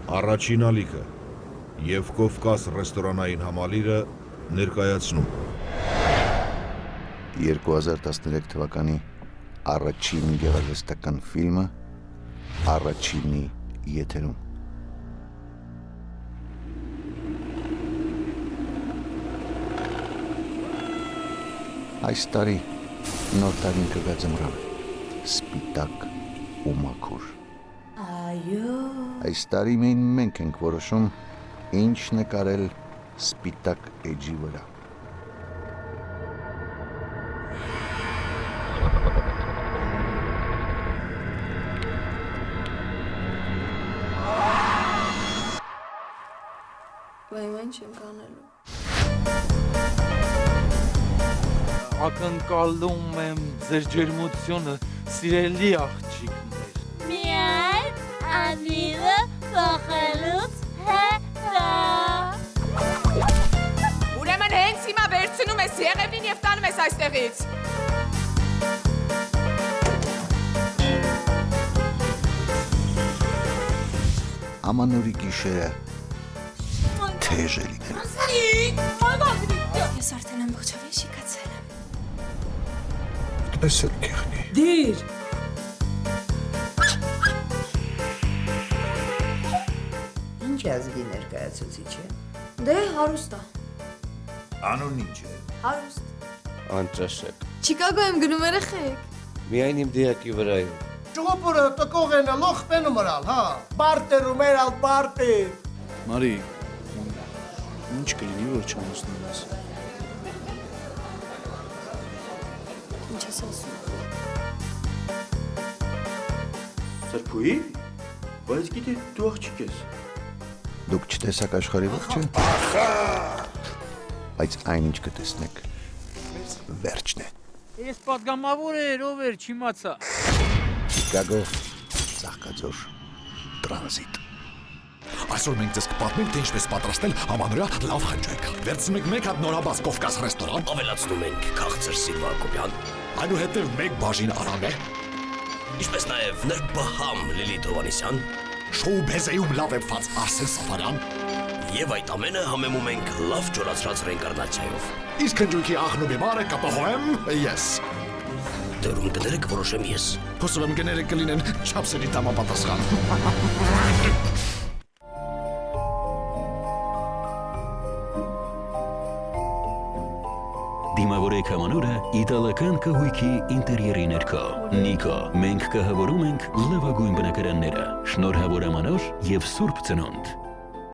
Առաջին ալիքը և Կովկաս ռեստորանային համալիրը ներկայացնում 2013 թվականի առաջին գեղարվեստական ֆիլմը առաջինի եթերում։ Այս տարի նոր տարին կգա ձմռան, սպիտակ ու մաքուր։ Այս տարի մենք ենք որոշում ինչ նկարել սպիտակ էջի վրա։ Բայց ինչ ենք անելու։ Ակնկալում եմ ձեր ջերմությունը, սիրելի աղջիկներ։ Միայն անիվը փոխելուց հետո։ Ուրեմն հենց հիմա վերցնում ես Եղևնին և տանում ես այստեղից։ Ամանորի գիշերը թեժ է լինել։ Ես արդեն ամբողջովին շիկացել եմ։ Պես էլ կեղնի։ Դիր։ Ինչ ազգի ներկայացուցիչ է։ Դե հարուստ է։ Անուն ինչ է։ Հարուստ։ Անճաշակ։ Չիկագոյում գնում երեխեք։ Միայն իմ դիակի վրայում։ Ճողոպուրը տկող են լոխպեն ումրալ, հա։ Բարտերում էր ալ բարտեր։ Մարի, ինչ կլինի, որ չամուսնում ես։ Ինչ ես ասում։ Սրբուի, բայց գիտի դու աղջիկ ես։ Դուք չտեսաք աշխարհի ողջը։ Բայց այնինչ կտեսնեք վերջն է։ Ես պատգամավոր էր, ով էր, չիմացա։ Չիկագո, Ծաղկաձոր, տրանզիտ։ Այսօր մենք ձեզ կպատմենք, թե ինչպես պատրաստել ամանորյա լավ խնջույք։ Վերցնում ենք մեկ հատ նորաբաց Կովկաս ռեստորան, ավելացնում ենք քաղցր Սիլվա Հակոբյան, այնուհետև մեկ բաժին Արամե, ինչպես նաև նրբահամ Լիլիթ Հովհաննիսյան, շոու-բեզեում լավ էփված Արսեն Սաֆարյան, եւ այդ ամենը համեմում ենք լավ ջորացրած ռեինկարնացիայով։ իսկ խնջույքի աղն ու բեմարը կապահովեմ ես։ Դրում գները կորոշեմ ես։ Հուսով եմ գները կլինեն չափսերի համապատասխան։ Դիմավորեք ամանորը իտալական կահույքի ինտերիերի ներքո։ Նիկո, մենք կահավորում ենք լավագույն բնակարանները, շնորհավոր ամանոր և սուրբ ծնունդ։